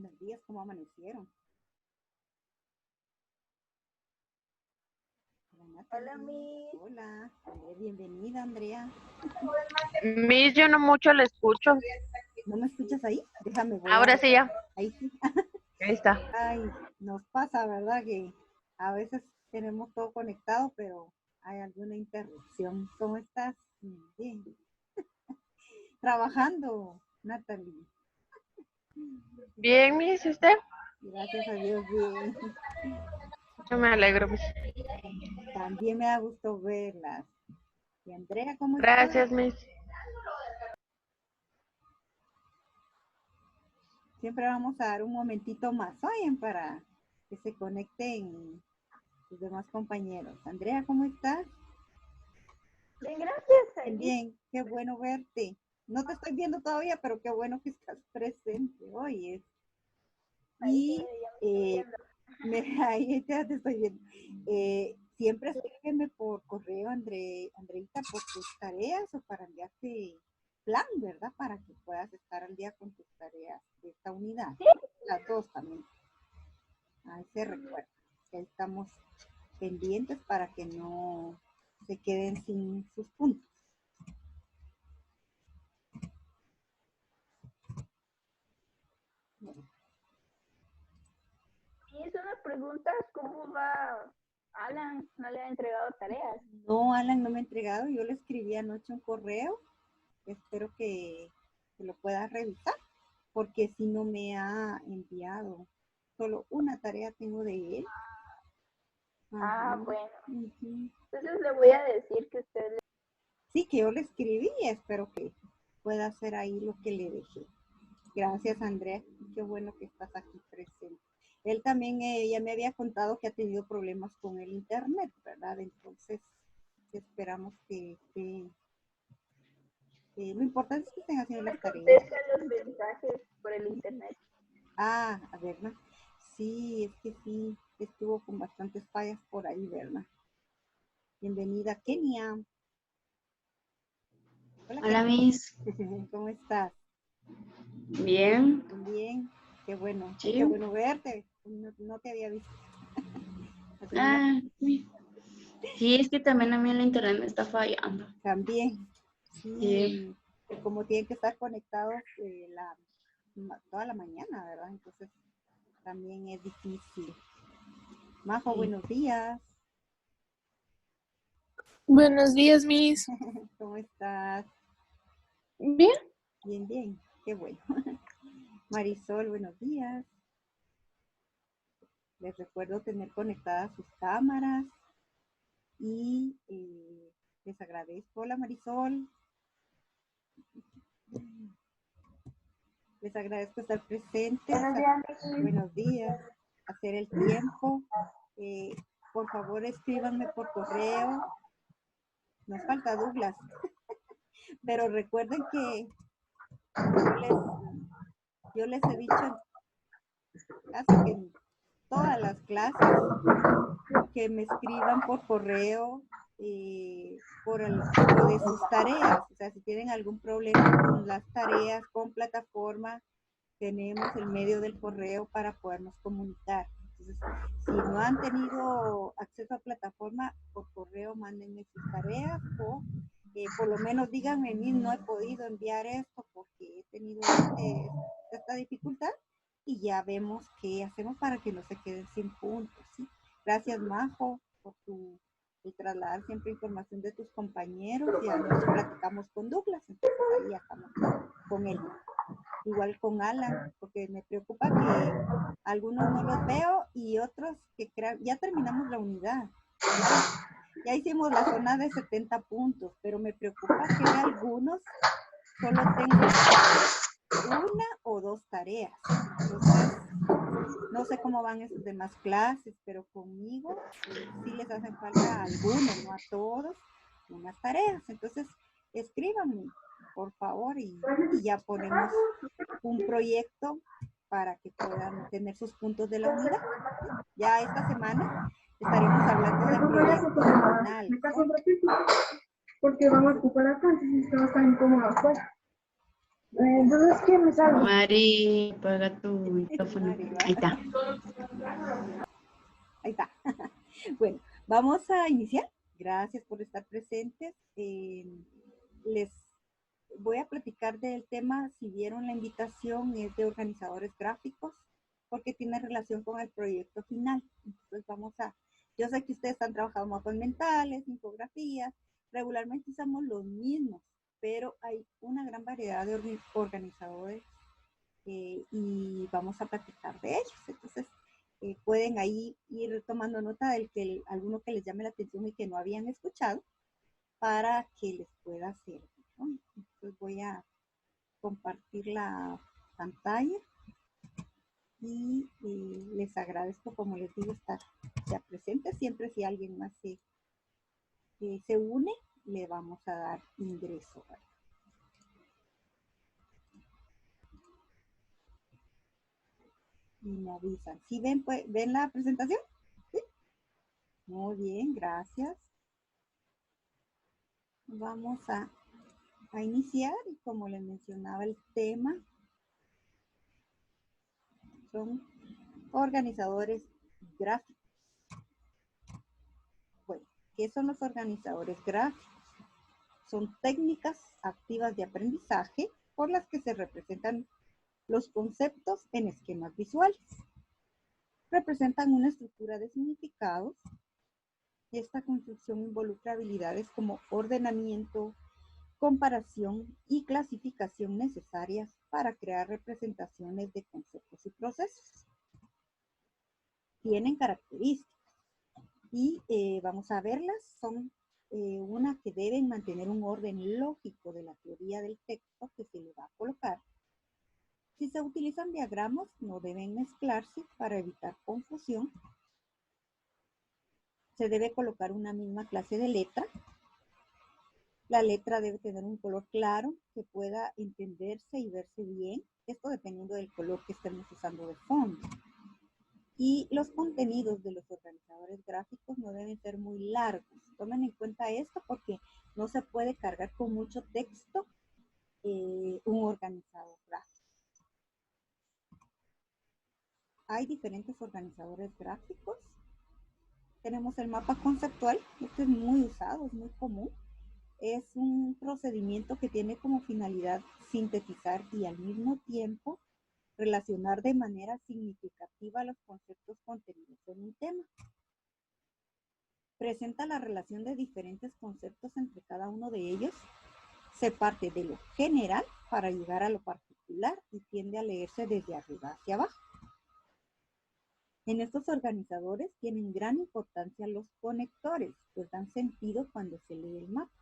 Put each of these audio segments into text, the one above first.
Buenos días, ¿cómo amanecieron? Hola, Miss. Hola, bienvenida, Andrea. Miss, yo no mucho la escucho. ¿No me escuchas ahí? Déjame ver. Ahora sí ya. Ahí sí. Ahí está. Ay, nos pasa, ¿verdad? Que a veces tenemos todo conectado, pero hay alguna interrupción. ¿Cómo estás? Bien. Trabajando, Natalie. Bien, Miss, ¿y usted? Gracias a Dios, bien. Yo me alegro, Miss. También me da gusto verlas. ¿Y Andrea, cómo estás? Gracias, Miss. Siempre vamos a dar un momentito más, oyen, para que se conecten los demás compañeros. Andrea, ¿cómo estás? Bien, gracias. Bien, qué bueno verte. No te estoy viendo todavía, pero qué bueno que estás presente. Oye. Y ahí ya te estoy viendo. Siempre escríbeme por correo, Andreita, por tus tareas o para enviarte plan, ¿verdad? Para que puedas estar al día con tus tareas de esta unidad. ¿Sí? Las dos también. Ahí se recuerda. Que estamos pendientes para que no se queden sin sus puntos. Y es una pregunta, ¿cómo va Alan? ¿No le ha entregado tareas? No, Alan no me ha entregado. Yo le escribí anoche un correo. Espero que lo pueda revisar, porque si no me ha enviado. Solo una tarea tengo de él. Ajá. Ajá. Bueno. Uh-huh. Entonces le voy a decir que usted le... Sí, que yo le escribí y espero que pueda hacer ahí lo que le dejé. Gracias, Andrea. Qué bueno que estás aquí presente. Él también ya me había contado que ha tenido problemas con el internet, ¿verdad? Entonces, esperamos que lo importante es que estén haciendo las tareas. Contesta los mensajes por el internet. Ah, a ver, ¿no? Sí, es que sí, estuvo con bastantes fallas por ahí, ¿verdad? Bienvenida, Kenia. Hola, Kenia. Miss. ¿Cómo estás? Bien. Bien, qué bueno. Sí. Qué bueno verte. No te había visto. Sí, es que también a mí el internet me está fallando. También. Sí. Como tienen que estar conectados toda la mañana, ¿verdad? Entonces también es difícil. Majo, buenos días. Buenos días, Miss. ¿Cómo estás? Bien. Bien, bien. Qué bueno. Marisol, buenos días. Les recuerdo tener conectadas sus cámaras y les agradezco. Hola, Marisol. Les agradezco estar presentes. Buenos días. Hacer el tiempo. Por favor, escríbanme por correo. Nos falta Douglas. Pero recuerden que yo les he dicho casi que en todas las clases que me escriban por correo por lo de sus tareas. O sea, si tienen algún problema con las tareas, con plataforma, tenemos el medio del correo para podernos comunicar. Entonces, si no han tenido acceso a plataforma, por correo mándenme sus tareas o por lo menos díganme, no he podido enviar esto porque he tenido esta dificultad y ya vemos qué hacemos para que no se queden sin puntos. ¿Sí? Gracias, Majo, por trasladar siempre información de tus compañeros. Ya nos platicamos con Douglas, entonces ahí ya estamos con él. Igual con Alan, porque me preocupa que algunos no los veo y otros que ya terminamos la unidad. Ya hicimos la zona de 70 puntos, pero me preocupa que de algunos solo tengo una o dos tareas. Entonces, no sé cómo van esas demás clases, pero conmigo sí les hacen falta a algunos, no a todos, unas tareas. Entonces, escríbanme, por favor, y ya ponemos un proyecto para que puedan tener sus puntos de la unidad. Ya esta semana estaremos hablando del proyecto final. Porque vamos a ocupar acá, si se va a estar incómodo afuera. Entonces, ¿qué me salgo? Mari, apaga tu micrófono. Mari, ¿va? Ahí está. Ahí está. Bueno, vamos a iniciar. Gracias por estar presentes. Les voy a platicar del tema, si vieron la invitación, es de organizadores gráficos, porque tiene relación con el proyecto final. Entonces yo sé que ustedes han trabajado mapas mentales, infografías, regularmente usamos los mismos, pero hay una gran variedad de organizadores y vamos a platicar de ellos. Entonces, pueden ahí ir tomando nota alguno que les llame la atención y que no habían escuchado para que les pueda servir, ¿no? Entonces voy a compartir la pantalla y les agradezco, como les digo, estar ya presentes. Siempre si alguien más se une, le vamos a dar ingreso. Y me avisan. ¿Sí ven la presentación? ¿Sí? Muy bien, gracias. Vamos a iniciar y como les mencionaba, el tema son organizadores gráficos. Bueno, ¿qué son los organizadores gráficos? Son técnicas activas de aprendizaje por las que se representan los conceptos en esquemas visuales. Representan una estructura de significados. Esta construcción involucra habilidades como ordenamiento, comparación y clasificación necesarias para crear representaciones de conceptos y procesos. Tienen características y vamos a verlas. Son una que deben mantener un orden lógico de la teoría del texto que se le va a colocar. Si se utilizan diagramas, no deben mezclarse para evitar confusión. Se debe colocar una misma clase de letra. La letra debe tener un color claro que pueda entenderse y verse bien. Esto dependiendo del color que estemos usando de fondo. Y los contenidos de los organizadores gráficos no deben ser muy largos. Tomen en cuenta esto porque no se puede cargar con mucho texto un organizador gráfico. Hay diferentes organizadores gráficos. Tenemos el mapa conceptual. Este es muy usado, es muy común. Es un procedimiento que tiene como finalidad sintetizar y al mismo tiempo relacionar de manera significativa los conceptos contenidos en un tema. Presenta la relación de diferentes conceptos entre cada uno de ellos. Se parte de lo general para llegar a lo particular y tiende a leerse desde arriba hacia abajo. En estos organizadores tienen gran importancia los conectores, pues dan sentido cuando se lee el mapa.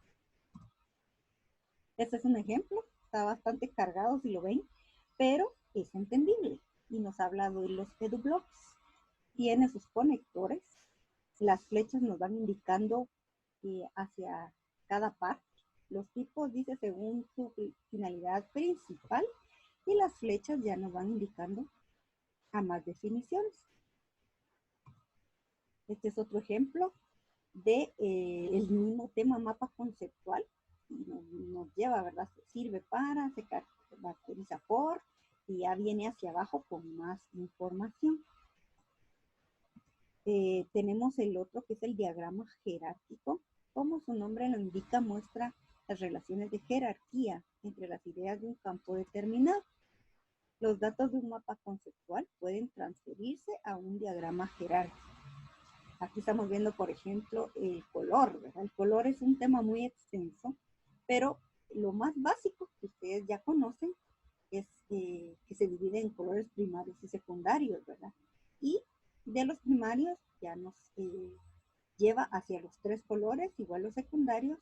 Este es un ejemplo, está bastante cargado si lo ven, pero es entendible y nos habla de los EduBlocks. Tiene sus conectores, las flechas nos van indicando hacia cada parte. Los tipos dice según su finalidad principal y las flechas ya nos van indicando a más definiciones. Este es otro ejemplo de el mismo tema mapa conceptual. Nos lleva, ¿verdad? Sirve para, se caracteriza por, y ya viene hacia abajo con más información. Tenemos el otro que es el diagrama jerárquico. Como su nombre lo indica, muestra las relaciones de jerarquía entre las ideas de un campo determinado. Los datos de un mapa conceptual pueden transferirse a un diagrama jerárquico. Aquí estamos viendo, por ejemplo, el color, ¿verdad? El color es un tema muy extenso, pero lo más básico que ustedes ya conocen es que se divide en colores primarios y secundarios, ¿verdad? Y de los primarios ya nos lleva hacia los 3 colores, igual los secundarios,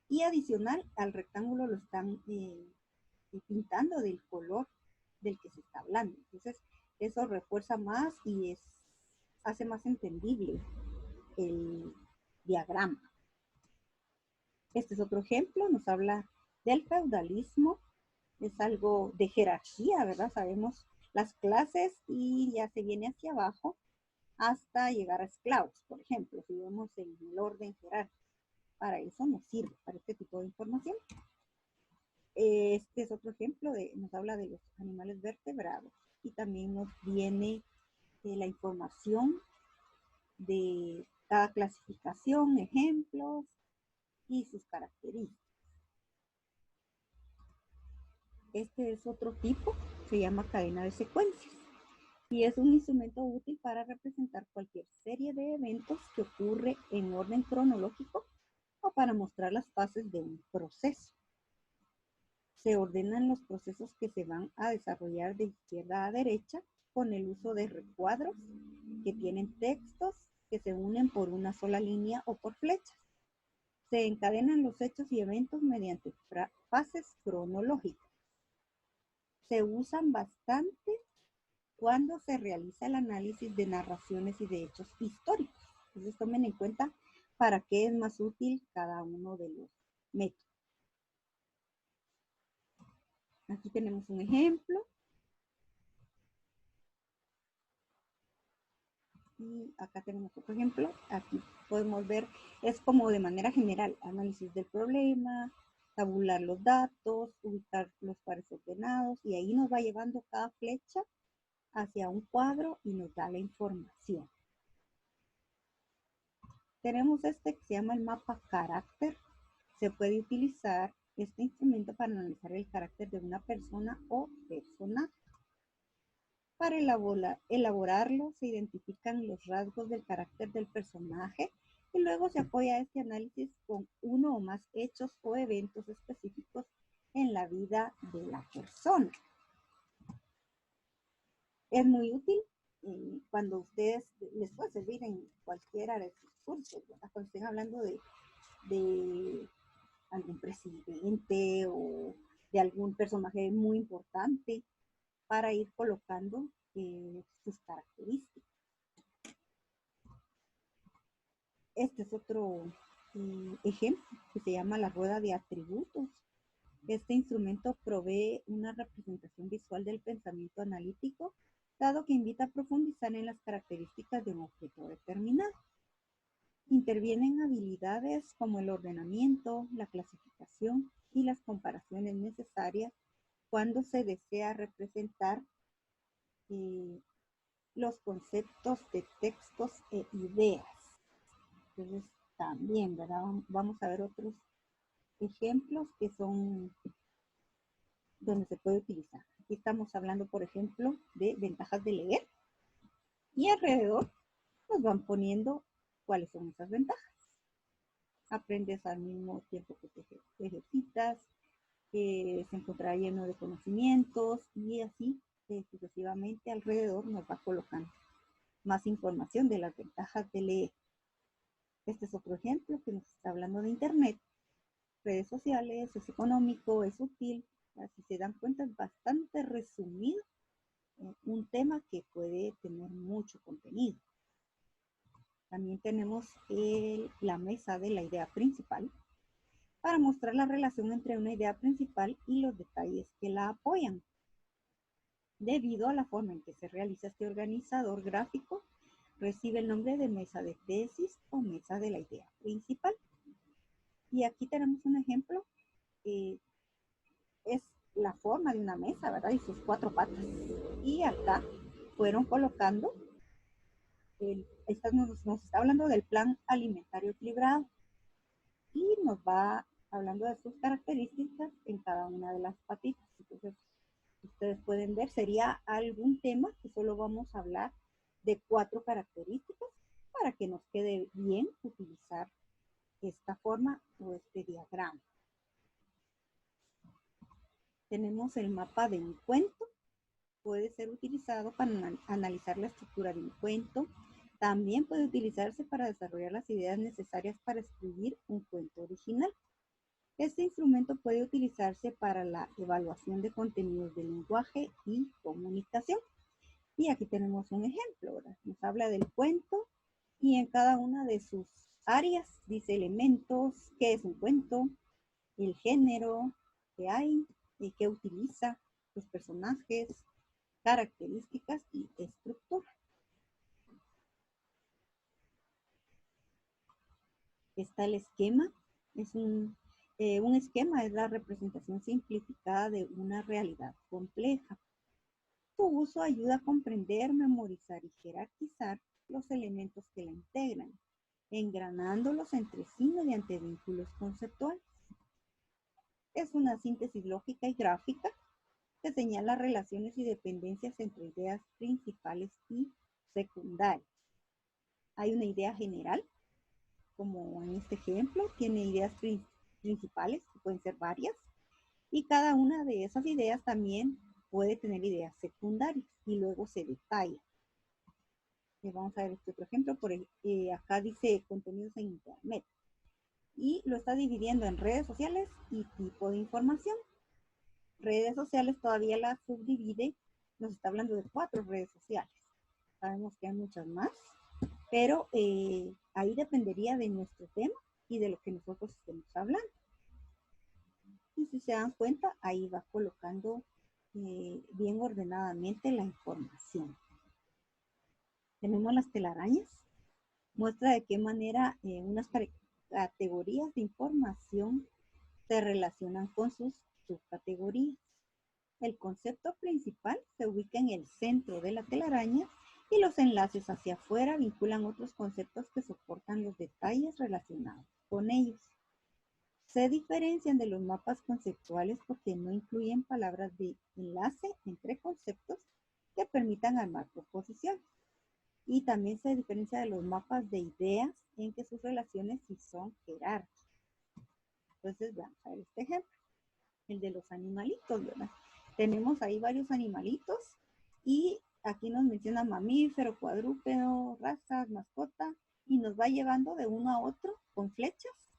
y adicional al rectángulo lo están pintando del color del que se está hablando. Entonces, eso refuerza más y hace más entendible el diagrama. Este es otro ejemplo, nos habla del feudalismo, es algo de jerarquía, ¿verdad? Sabemos las clases y ya se viene hacia abajo hasta llegar a esclavos, por ejemplo, si vemos el orden jerárquico. Para eso nos sirve, para este tipo de información. Este es otro ejemplo nos habla de los animales vertebrados y también nos viene la información de cada clasificación, ejemplos y sus características. Este es otro tipo, se llama cadena de secuencias y es un instrumento útil para representar cualquier serie de eventos que ocurre en orden cronológico o para mostrar las fases de un proceso. Se ordenan los procesos que se van a desarrollar de izquierda a derecha con el uso de recuadros que tienen textos que se unen por una sola línea o por flechas. Se encadenan los hechos y eventos mediante fases cronológicas. Se usan bastante cuando se realiza el análisis de narraciones y de hechos históricos. Entonces tomen en cuenta para qué es más útil cada uno de los métodos. Aquí tenemos un ejemplo. Y acá tenemos otro ejemplo. Aquí podemos ver, es como de manera general, análisis del problema, tabular los datos, ubicar los pares ordenados, y ahí nos va llevando cada flecha hacia un cuadro y nos da la información. Tenemos este que se llama el mapa carácter. Se puede utilizar este instrumento para analizar el carácter de una persona o personaje. Para elaborarlo se identifican los rasgos del carácter del personaje y luego se apoya este análisis con uno o más hechos o eventos específicos en la vida de la persona. Es muy útil cuando ustedes les puede servir en cualquiera de sus cursos, ¿verdad? Cuando estén hablando de algún presidente o de algún personaje muy importante, para ir colocando sus características. Este es otro ejemplo que se llama la rueda de atributos. Este instrumento provee una representación visual del pensamiento analítico, dado que invita a profundizar en las características de un objeto determinado. Intervienen habilidades como el ordenamiento, la clasificación y las comparaciones necesarias cuando se desea representar los conceptos de textos e ideas. Entonces, también, ¿verdad? Vamos a ver otros ejemplos que son donde se puede utilizar. Aquí estamos hablando, por ejemplo, de ventajas de leer y alrededor nos van poniendo cuáles son esas ventajas. Aprendes al mismo tiempo que te ejercitas, se encontrará lleno de conocimientos y así sucesivamente alrededor nos va colocando más información de las ventajas de leer. Este es otro ejemplo que nos está hablando de internet, redes sociales, es económico, es útil. Si se dan cuenta es bastante resumido, un tema que puede tener mucho contenido. También tenemos la mesa de la idea principal para mostrar la relación entre una idea principal y los detalles que la apoyan. Debido a la forma en que se realiza este organizador gráfico, recibe el nombre de mesa de tesis o mesa de la idea principal. Y aquí tenemos un ejemplo, es la forma de una mesa, ¿verdad? Y sus 4 patas. Y acá fueron colocando, nos está hablando del plan alimentario equilibrado y nos va hablando de sus características en cada una de las patitas. Entonces, ustedes pueden ver, sería algún tema que solo vamos a hablar de 4 características para que nos quede bien utilizar esta forma o este diagrama. Tenemos el mapa de un cuento. Puede ser utilizado para analizar la estructura de un cuento. También puede utilizarse para desarrollar las ideas necesarias para escribir un cuento original. Este instrumento puede utilizarse para la evaluación de contenidos de lenguaje y comunicación. Y aquí tenemos un ejemplo, ¿verdad? Nos habla del cuento y en cada una de sus áreas dice elementos, qué es un cuento, el género que hay y qué utiliza, los personajes, características y estructura. Está el esquema, es un Un esquema es la representación simplificada de una realidad compleja. Su uso ayuda a comprender, memorizar y jerarquizar los elementos que la integran, engranándolos entre sí mediante vínculos conceptuales. Es una síntesis lógica y gráfica que señala relaciones y dependencias entre ideas principales y secundarias. Hay una idea general, como en este ejemplo, tiene ideas principales, que pueden ser varias, y cada una de esas ideas también puede tener ideas secundarias y luego se detalla. Vamos a ver este otro ejemplo. Acá dice contenidos en internet y lo está dividiendo en redes sociales y tipo de información. Redes sociales todavía las subdivide, nos está hablando de 4 redes sociales. Sabemos que hay muchas más, pero ahí dependería de nuestro tema y de lo que nosotros estemos hablando. Y si se dan cuenta, ahí va colocando bien ordenadamente la información. Tenemos las telarañas. Muestra de qué manera unas categorías de información se relacionan con sus subcategorías. El concepto principal se ubica en el centro de la telaraña y los enlaces hacia afuera vinculan otros conceptos que soportan los detalles relacionados con ellos. Se diferencian de los mapas conceptuales porque no incluyen palabras de enlace entre conceptos que permitan armar proposiciones. Y también se diferencia de los mapas de ideas en que sus relaciones sí son jerárquicas. Entonces, vamos a ver este ejemplo, el de los animalitos, ¿verdad? Tenemos ahí varios animalitos y aquí nos menciona mamífero, cuadrúpedo, razas, mascota, y nos va llevando de uno a otro con flechas,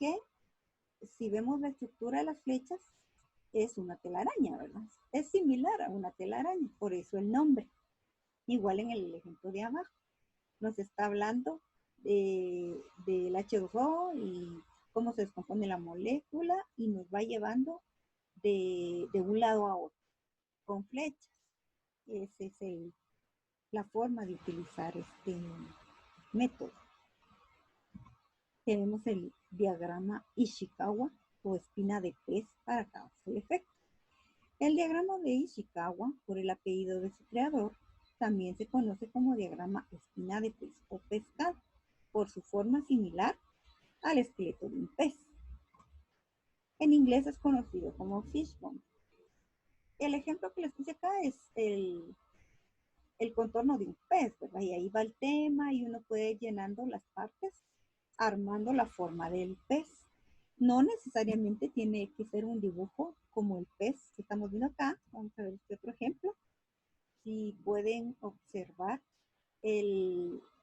que si vemos la estructura de las flechas, es una telaraña, ¿verdad? Es similar a una telaraña, por eso el nombre. Igual en el ejemplo de abajo, nos está hablando del H2O y cómo se descompone la molécula y nos va llevando de un lado a otro, con flechas. Esa es la forma de utilizar este método. Tenemos el diagrama Ishikawa o espina de pez para causa y efecto. El diagrama de Ishikawa, por el apellido de su creador, también se conoce como diagrama espina de pez o pescado, por su forma similar al esqueleto de un pez. En inglés es conocido como fishbone. El ejemplo que les puse acá es el contorno de un pez, ¿verdad? Y ahí va el tema y uno puede ir llenando las partes, armando la forma del pez. No necesariamente tiene que ser un dibujo como el pez que estamos viendo acá. Vamos a ver este otro ejemplo. Si pueden observar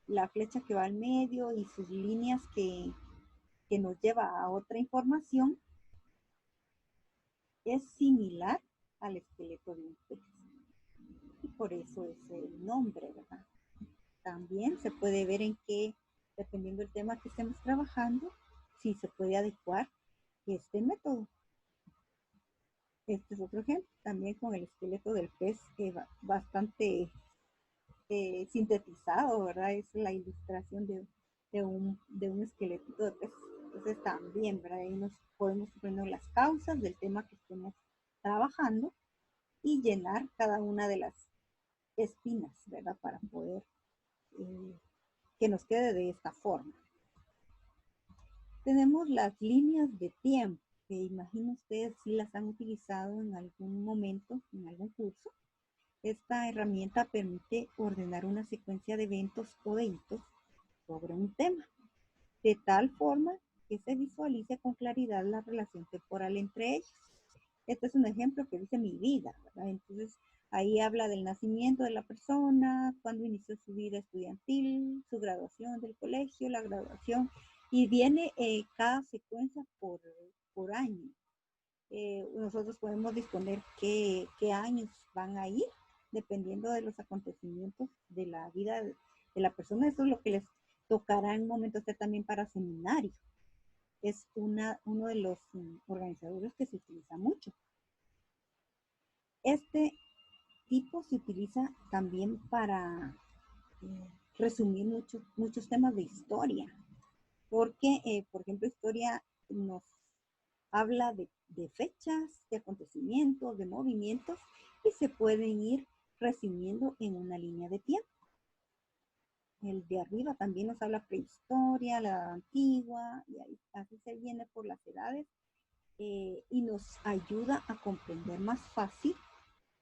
la flecha que va al medio y sus líneas que nos lleva a otra información, es similar al esqueleto de un pez. Y por eso es el nombre, ¿verdad? También se puede ver en qué, dependiendo del tema que estemos trabajando, si se puede adecuar este método. Este es otro ejemplo, también con el esqueleto del pez, bastante sintetizado, ¿verdad? Es la ilustración de un esqueleto de pez. Entonces también, ¿verdad? Ahí nos podemos poner las causas del tema que estemos trabajando y llenar cada una de las espinas, ¿verdad? Para poder que nos quede de esta forma. Tenemos las líneas de tiempo, que imagino ustedes si las han utilizado en algún momento, en algún curso. Esta herramienta permite ordenar una secuencia de eventos o de hitos sobre un tema, de tal forma que se visualice con claridad la relación temporal entre ellos. Este es un ejemplo que dice mi vida, ¿verdad? Entonces, ahí habla del nacimiento de la persona, cuándo inició su vida estudiantil, su graduación del colegio, la graduación, y viene cada secuencia por año. Nosotros podemos disponer qué años van a ir, dependiendo de los acontecimientos de la vida de la persona. Eso es lo que les tocará en un momento hacer también para seminarios. Es uno de los organizadores que se utiliza mucho. Este tipo se utiliza también para resumir muchos temas de historia, porque, por ejemplo, historia nos Habla de fechas, de acontecimientos, de movimientos y se pueden ir resumiendo en una línea de tiempo. El de arriba también nos habla prehistoria, la edad antigua, y ahí, así se viene por las edades y nos ayuda a comprender más fácil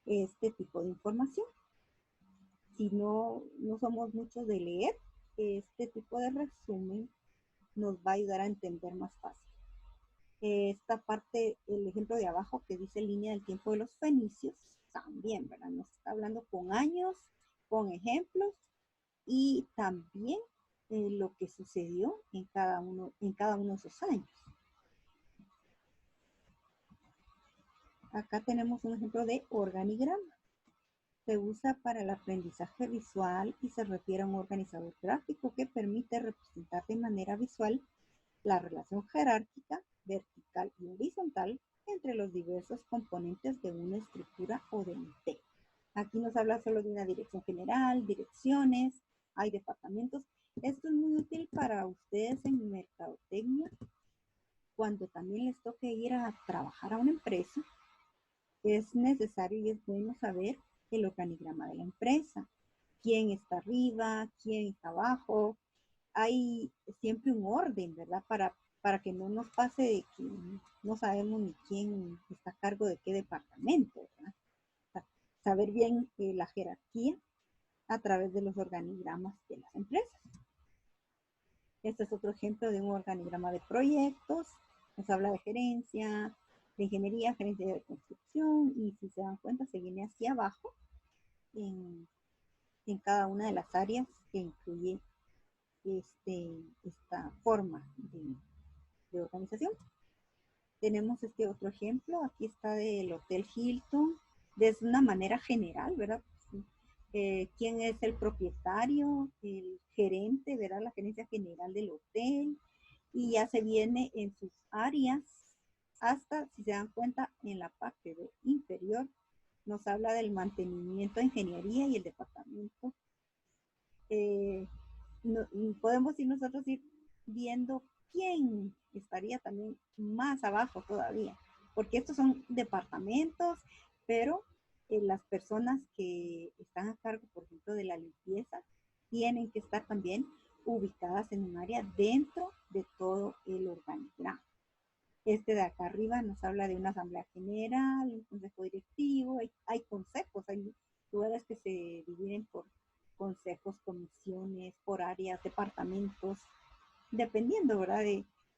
este tipo de información. Si no somos muchos de leer, este tipo de resumen nos va a ayudar a entender más fácil. Esta parte, el ejemplo de abajo que dice línea del tiempo de los fenicios, también, ¿verdad? Nos está hablando con años, con ejemplos y también lo que sucedió en cada uno de esos años. Acá tenemos un ejemplo de organigrama. Se usa para el aprendizaje visual y se refiere a un organizador gráfico que permite representar de manera visual la relación jerárquica, vertical y horizontal entre los diversos componentes de una estructura o de un tema. Aquí nos habla solo de una dirección general, direcciones, hay departamentos. Esto es muy útil para ustedes en mercadotecnia cuando también les toque ir a trabajar a una empresa. Es necesario y es bueno saber el organigrama de la empresa. Quién está arriba, quién está abajo. Hay siempre un orden, ¿verdad? Para que no nos pase de que no sabemos ni quién está a cargo de qué departamento, ¿verdad? Saber bien la jerarquía a través de los organigramas de las empresas. Este es otro ejemplo de un organigrama de proyectos. Nos habla de gerencia, de ingeniería, gerencia de construcción, y si se dan cuenta se viene hacia abajo en cada una de las áreas que incluye esta forma de organización. Tenemos este otro ejemplo, aquí está del Hotel Hilton, de una manera general, ¿verdad? ¿Quién es el propietario, el gerente, ¿verdad? La gerencia general del hotel, y ya se viene en sus áreas hasta, si se dan cuenta, en la parte inferior nos habla del mantenimiento de ingeniería y el departamento. Podemos ir nosotros ir viendo quién estaría también más abajo todavía, porque estos son departamentos, pero las personas que están a cargo, por ejemplo, de la limpieza, tienen que estar también ubicadas en un área dentro de todo el organigrama. Este de acá arriba nos habla de una asamblea general, un consejo directivo, hay consejos, hay lugares que se dividen por consejos, comisiones, por áreas, departamentos, dependiendo, ¿verdad?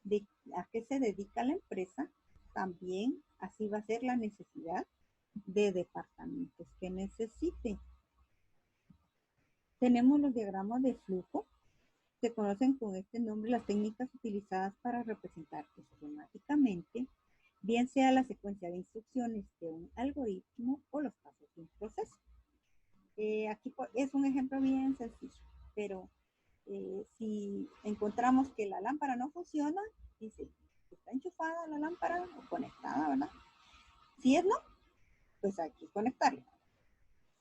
De a qué se dedica la empresa, también así va a ser la necesidad de departamentos que necesite. Tenemos los diagramas de flujo. Se conocen con este nombre las técnicas utilizadas para representar esquemáticamente, bien sea la secuencia de instrucciones de un algoritmo o los pasos de un proceso. Aquí es un ejemplo bien sencillo, pero si encontramos que la lámpara no funciona, dice, ¿está enchufada la lámpara o conectada, verdad? Si es no, pues hay que conectarla.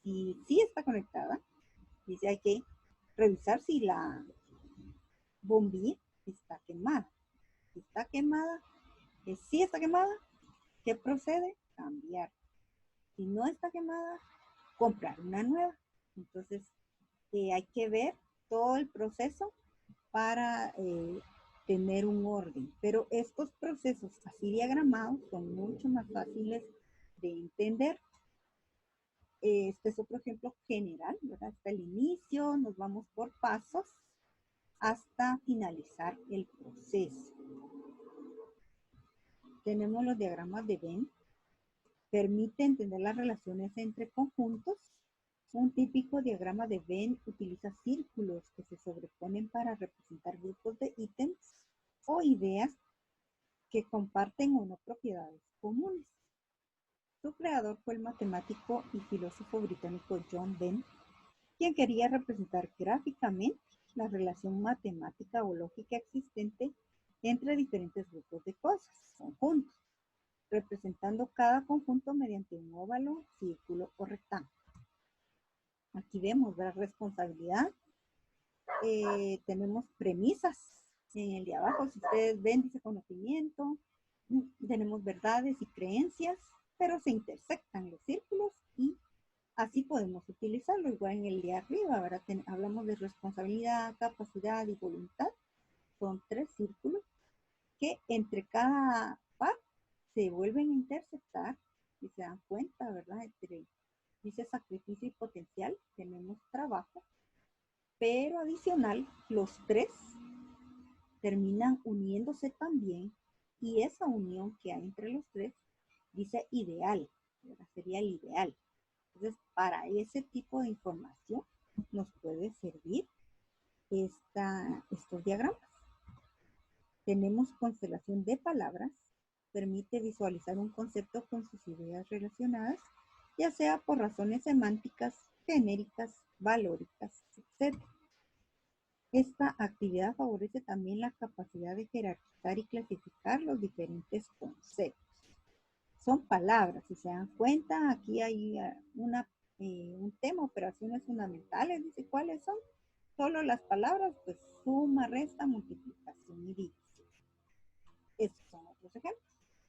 Si sí está conectada, dice hay que revisar si la bombilla está quemada. Si está quemada, si está quemada, ¿qué procede? Cambiar. Si no está quemada, comprar una nueva. Entonces, hay que ver todo el proceso para tener un orden. Pero estos procesos así diagramados son mucho más fáciles de entender. Este es otro ejemplo general, ¿verdad? Hasta el inicio, nos vamos por pasos hasta finalizar el proceso. Tenemos los diagramas de Venn. Permite entender las relaciones entre conjuntos. Un típico diagrama de Venn utiliza círculos que se sobreponen para representar grupos de ítems o ideas que comparten o no propiedades comunes. Su creador fue el matemático y filósofo británico John Venn, quien quería representar gráficamente la relación matemática o lógica existente entre diferentes grupos de cosas, conjuntos, representando cada conjunto mediante un óvalo, círculo o rectángulo. Aquí vemos la responsabilidad. Tenemos premisas en el de abajo. Si ustedes ven, dice conocimiento, Tenemos verdades y creencias, pero se intersectan los círculos y así podemos utilizarlo. Igual en el de arriba, ¿verdad? Hablamos de responsabilidad, capacidad y voluntad. Son 3 círculos que entre cada par se vuelven a intersectar y se dan cuenta, ¿verdad? Dice sacrificio y potencial, tenemos trabajo, pero adicional, los 3 terminan uniéndose también y esa unión que hay entre los 3 dice ideal, ¿verdad? Sería el ideal. Entonces, para ese tipo de información nos puede servir estos diagramas. Tenemos constelación de palabras, permite visualizar un concepto con sus ideas relacionadas, ya sea por razones semánticas, genéricas, valóricas, etc. Esta actividad favorece también la capacidad de jerarquizar y clasificar los diferentes conceptos. Son palabras, si se dan cuenta, aquí hay un tema, operaciones fundamentales, dice cuáles son. Solo las palabras, pues suma, resta, multiplicación y división. Estos son otros ejemplos.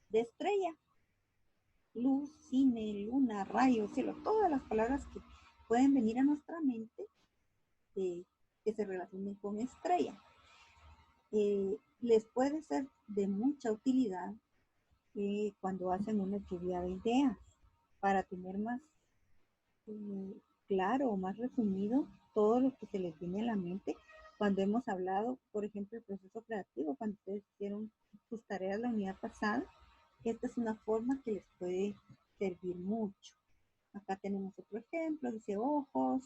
De estrella, luz, cine, luna, rayo, cielo, todas las palabras que pueden venir a nuestra mente que se relacionen con estrella. Les puede ser de mucha utilidad cuando hacen una lluvia de ideas para tener más claro o más resumido todo lo que se les viene a la mente cuando hemos hablado, por ejemplo, el proceso creativo, cuando ustedes hicieron sus tareas la unidad pasada. Esta es una forma que les puede servir mucho. Acá tenemos otro ejemplo, dice ojos,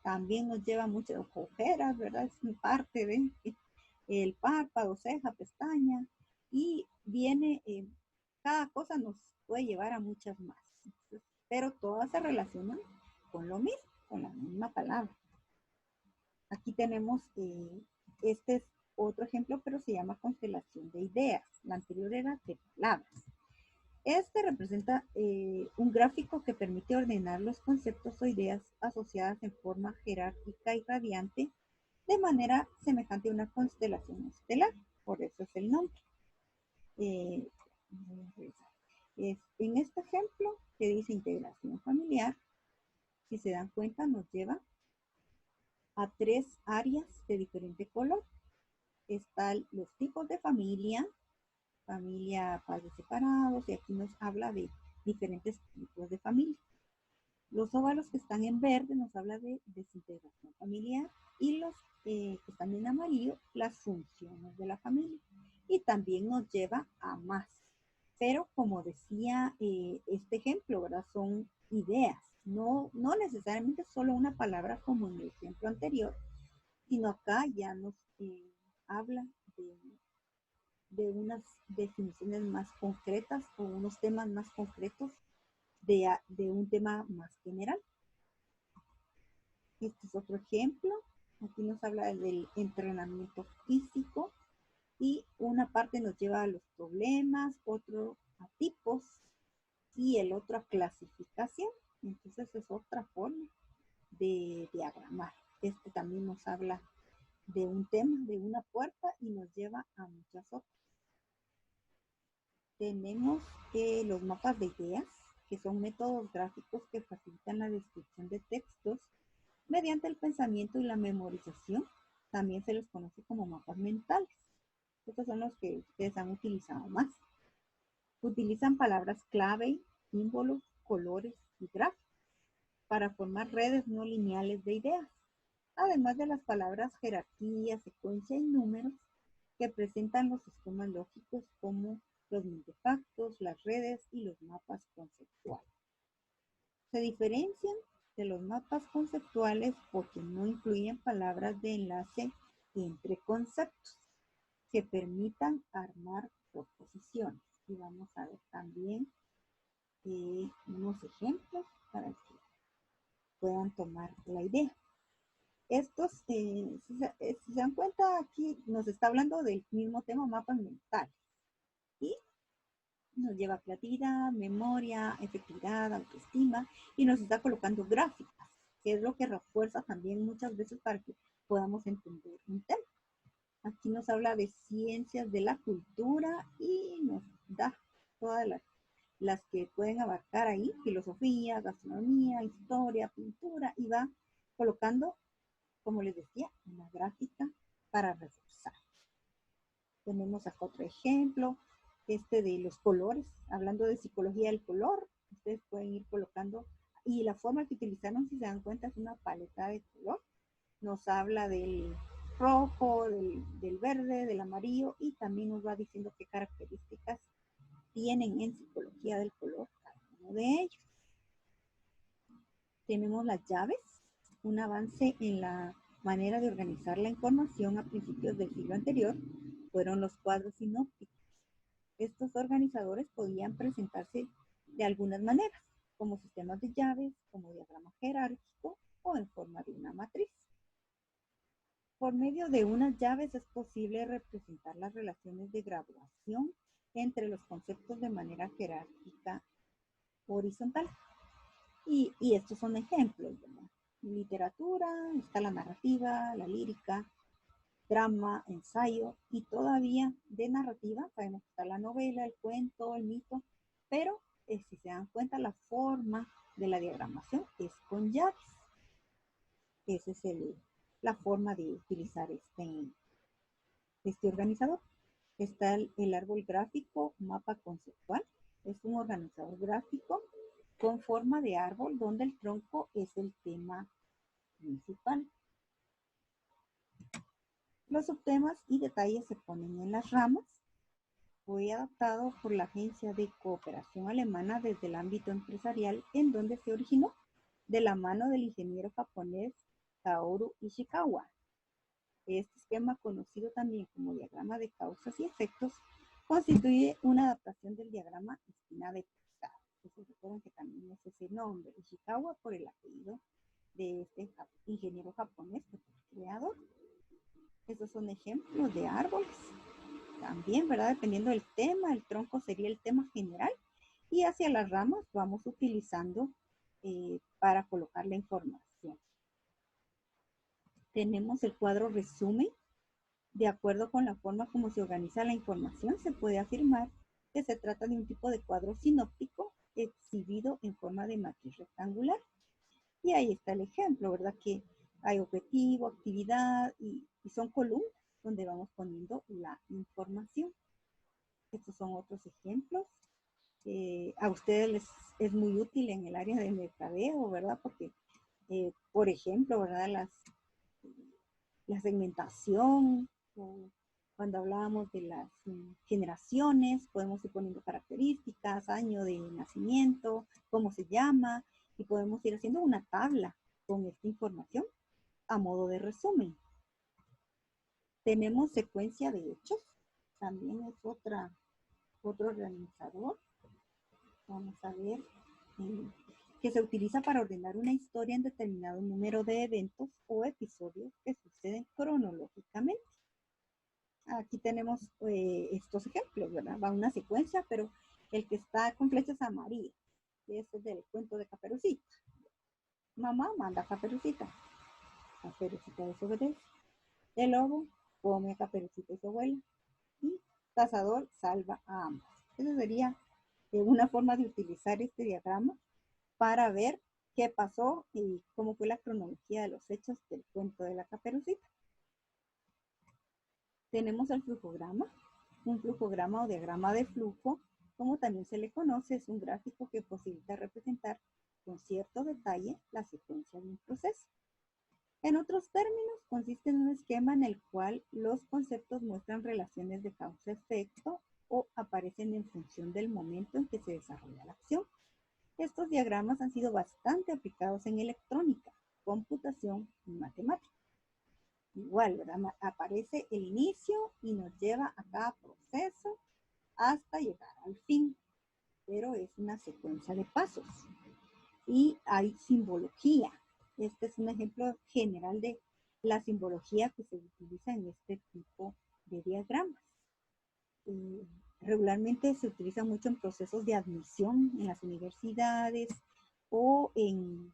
también nos lleva muchas ojeras, ¿verdad? Es parte de el párpado, ceja, pestaña, y viene, cada cosa nos puede llevar a muchas más, pero todas se relacionan con lo mismo, con la misma palabra. Aquí tenemos, este es otro ejemplo, pero se llama constelación de ideas. La anterior era de palabras. Este representa un gráfico que permite ordenar los conceptos o ideas asociadas en forma jerárquica y radiante de manera semejante a una constelación estelar. Por eso es el nombre. En este ejemplo que dice integración familiar, si se dan cuenta, nos lleva a 3 áreas de diferente color. Están los tipos de familia, padres separados, y aquí nos habla de diferentes tipos de familia. Los óvalos que están en verde nos habla de desintegración familiar, y los que están en amarillo, las funciones de la familia. Y también nos lleva a más. Pero como decía este ejemplo, ¿verdad? Son ideas, no necesariamente solo una palabra como en el ejemplo anterior, sino acá ya nos habla de unas definiciones más concretas o unos temas más concretos de un tema más general. Este es otro ejemplo. Aquí nos habla del entrenamiento físico y una parte nos lleva a los problemas, otro a tipos y el otro a clasificación. Entonces es otra forma de diagramar. Este también nos habla de un tema, de una puerta, y nos lleva a muchas otras. Tenemos los mapas de ideas, que son métodos gráficos que facilitan la descripción de textos mediante el pensamiento y la memorización. También se les conoce como mapas mentales. Estos son los que ustedes han utilizado más. Utilizan palabras clave, símbolos, colores y gráficos para formar redes no lineales de ideas, además de las palabras jerarquía, secuencia y números que presentan los sistemas lógicos como los artefactos, las redes y los mapas conceptuales. Se diferencian de los mapas conceptuales porque no incluyen palabras de enlace entre conceptos que permitan armar proposiciones. Y vamos a ver también unos ejemplos para que puedan tomar la idea. Estos, si se dan cuenta, aquí nos está hablando del mismo tema, mapas mentales. Y nos lleva a creatividad, memoria, efectividad, autoestima, y nos está colocando gráficas, que es lo que refuerza también muchas veces para que podamos entender un tema. Aquí nos habla de ciencias de la cultura y nos da todas las que pueden abarcar ahí, filosofía, gastronomía, historia, pintura, y va colocando, como les decía, una gráfica para reforzar. Tenemos acá otro ejemplo, de los colores, hablando de psicología del color, ustedes pueden ir colocando, y la forma que utilizaron, si se dan cuenta, es una paleta de color. Nos habla del rojo, del verde, del amarillo, y también nos va diciendo qué características tienen en psicología del color cada uno de ellos. Tenemos las llaves, un avance en la manera de organizar la información a principios del siglo anterior, fueron los cuadros sinópticos. Estos organizadores podían presentarse de algunas maneras, como sistemas de llaves, como diagrama jerárquico o en forma de una matriz. Por medio de unas llaves es posible representar las relaciones de graduación entre los conceptos de manera jerárquica horizontal. Y estos son ejemplos, ¿verdad? En literatura está la narrativa, la lírica, drama, ensayo, y todavía de narrativa sabemos que está la novela, el cuento, el mito, pero si se dan cuenta, la forma de la diagramación es con llaves. Esa es la forma de utilizar este organizador. Está el árbol gráfico, mapa conceptual. Es un organizador gráfico con forma de árbol donde el tronco es el tema principal. Los subtemas y detalles se ponen en las ramas. Fue adaptado por la Agencia de Cooperación Alemana desde el ámbito empresarial, en donde se originó de la mano del ingeniero japonés Kaoru Ishikawa. Este esquema, conocido también como diagrama de causas y efectos, constituye una adaptación del diagrama espina de pescado. Entonces recuerden que también es ese nombre, Ishikawa, por el apellido de este ingeniero japonés que fue el creador. Estos son ejemplos de árboles. También, ¿verdad? Dependiendo del tema, el tronco sería el tema general y hacia las ramas vamos utilizando para colocar la información. Tenemos el cuadro resumen. De acuerdo con la forma como se organiza la información, se puede afirmar que se trata de un tipo de cuadro sinóptico exhibido en forma de matriz rectangular. Y ahí está el ejemplo, ¿verdad? Que hay objetivo, actividad y son columnas donde vamos poniendo la información. Estos son otros ejemplos. A ustedes les es muy útil en el área de mercadeo, ¿verdad? Porque, por ejemplo, ¿verdad? La segmentación, o cuando hablábamos de las generaciones, podemos ir poniendo características, año de nacimiento, cómo se llama, y podemos ir haciendo una tabla con esta información a modo de resumen. Tenemos secuencia de hechos, también es otro organizador. Vamos a ver, que se utiliza para ordenar una historia en determinado número de eventos o episodios que suceden cronológicamente. Aquí tenemos estos ejemplos, ¿verdad? Va una secuencia, pero el que está con flechas amarillas, ese es del cuento de Caperucita. Mamá manda a Caperucita. Caperucita desobedece. El lobo come a Caperucita y su abuela. Y Cazador salva a ambos. Esa sería una forma de utilizar este diagrama para ver qué pasó y cómo fue la cronología de los hechos del cuento de la Caperucita. Tenemos el flujograma. Un flujograma o diagrama de flujo, como también se le conoce, es un gráfico que posibilita representar con cierto detalle la secuencia de un proceso. En otros términos, consiste en un esquema en el cual los conceptos muestran relaciones de causa-efecto o aparecen en función del momento en que se desarrolla la acción. Estos diagramas han sido bastante aplicados en electrónica, computación y matemática. Igual, ¿verdad? Aparece el inicio y nos lleva a cada proceso hasta llegar al fin, pero es una secuencia de pasos. Y hay simbología. Este es un ejemplo general de la simbología que se utiliza en este tipo de diagramas. Regularmente se utiliza mucho en procesos de admisión en las universidades o en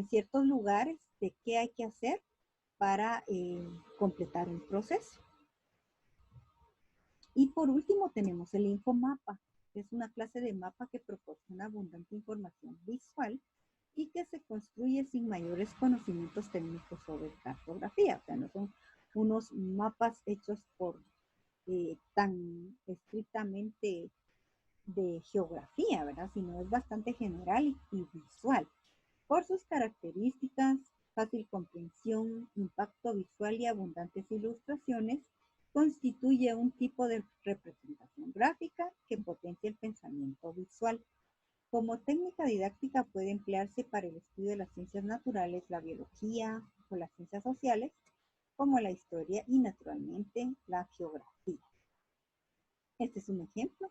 ciertos lugares de qué hay que hacer para completar el proceso. Y por último tenemos el infomapa. Es una clase de mapa que proporciona abundante información visual y que se construye sin mayores conocimientos técnicos sobre cartografía. O sea, no son unos mapas hechos por tan estrictamente de geografía, ¿verdad? Sino es bastante general y visual. Por sus características, fácil comprensión, impacto visual y abundantes ilustraciones, constituye un tipo de representación gráfica que potencia el pensamiento visual. Como técnica didáctica puede emplearse para el estudio de las ciencias naturales, la biología o las ciencias sociales, como la historia y naturalmente la geografía. Este es un ejemplo.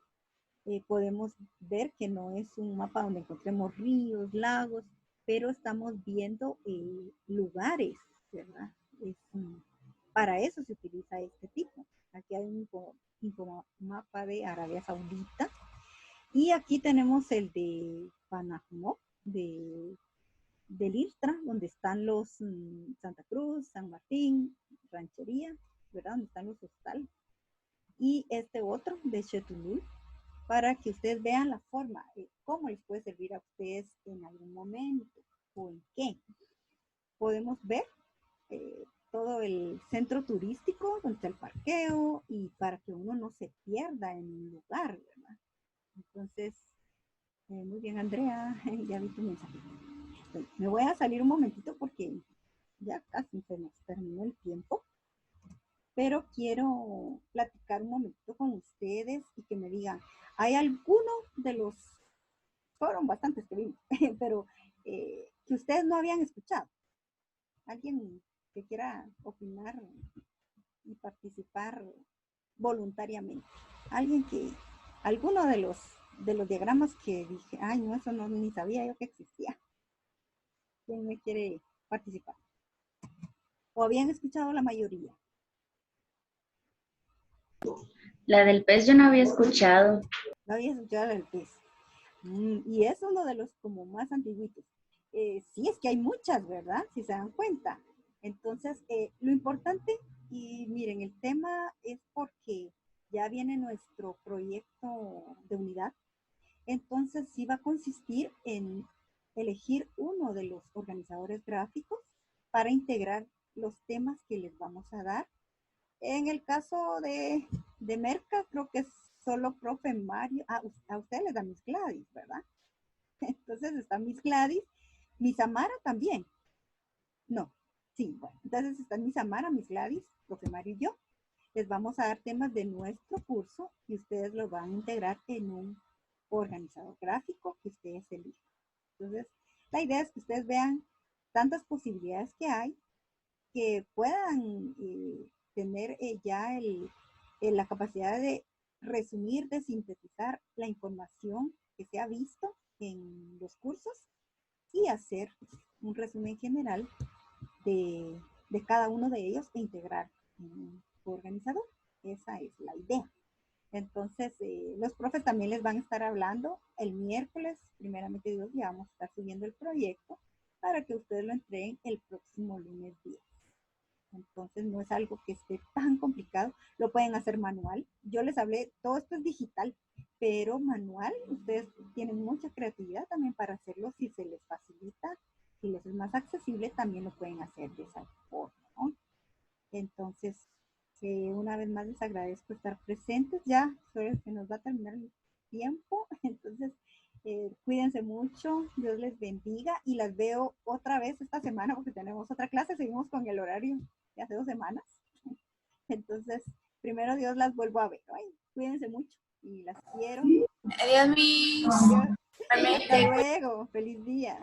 Podemos ver que no es un mapa donde encontremos ríos, lagos, pero estamos viendo lugares, ¿verdad? Para eso se utiliza este tipo. Aquí hay un mapa de Arabia Saudita y aquí tenemos el de Panajmo, del IRTRA, donde están los Santa Cruz, San Martín, Ranchería, ¿verdad? Donde están los hostales. Y este otro de Chetulul, para que ustedes vean la forma, cómo les puede servir a ustedes en algún momento o en qué. Podemos ver todo el centro turístico, donde está el parqueo y para que uno no se pierda en un lugar, ¿verdad? Entonces, muy bien, Andrea, ya vi tu mensaje. Bueno, me voy a salir un momentito porque ya casi se nos terminó el tiempo. Pero quiero platicar un momentito con ustedes y que me digan, ¿hay alguno de los, fueron bastantes que vimos, pero que ustedes no habían escuchado? ¿Alguien que quiera opinar y participar voluntariamente? ¿Alguien que, alguno de los diagramas que dije, ay, no, eso no, ni sabía yo que existía? ¿Quién me quiere participar? ¿O habían escuchado la mayoría? La del pez yo no había escuchado. No había escuchado el pez. Y es uno de los como más antiguitos. Sí, es que hay muchas, ¿verdad? Si se dan cuenta. Entonces, lo importante, y miren, el tema es porque ya viene nuestro proyecto de unidad. Entonces, sí va a consistir en elegir uno de los organizadores gráficos para integrar los temas que les vamos a dar. En el caso de Merca, creo que es solo profe Mario. A ustedes les da Miss Gladys, ¿verdad? Entonces está Miss Gladys, Miss Amara también. No, sí, bueno. Entonces están Miss Amara, Miss Gladys, profe Mario y yo. Les vamos a dar temas de nuestro curso y ustedes los van a integrar en un organizador gráfico que ustedes elijan. Entonces, la idea es que ustedes vean tantas posibilidades que hay, que puedan tener ya la capacidad de resumir, de sintetizar la información que se ha visto en los cursos y hacer un resumen general de cada uno de ellos e integrar en un organizador. Esa es la idea. Entonces, los profes también les van a estar hablando el miércoles, primeramente Dios, ya vamos a estar subiendo el proyecto para que ustedes lo entreguen el próximo lunes 10. Entonces no es algo que esté tan complicado, lo pueden hacer manual. Yo les hablé, todo esto es digital, pero manual, ustedes tienen mucha creatividad también para hacerlo si se les facilita, si les es más accesible, también lo pueden hacer de esa forma, ¿no? Entonces, una vez más les agradezco estar presentes, ya se nos va a terminar el tiempo, entonces cuídense mucho, Dios les bendiga y las veo otra vez esta semana porque tenemos otra clase, seguimos con el horario de hace 2 semanas. Entonces, primero Dios las vuelvo a ver. Ay, cuídense mucho y las quiero. Adiós, Miss. Adiós. Hasta luego. Feliz día.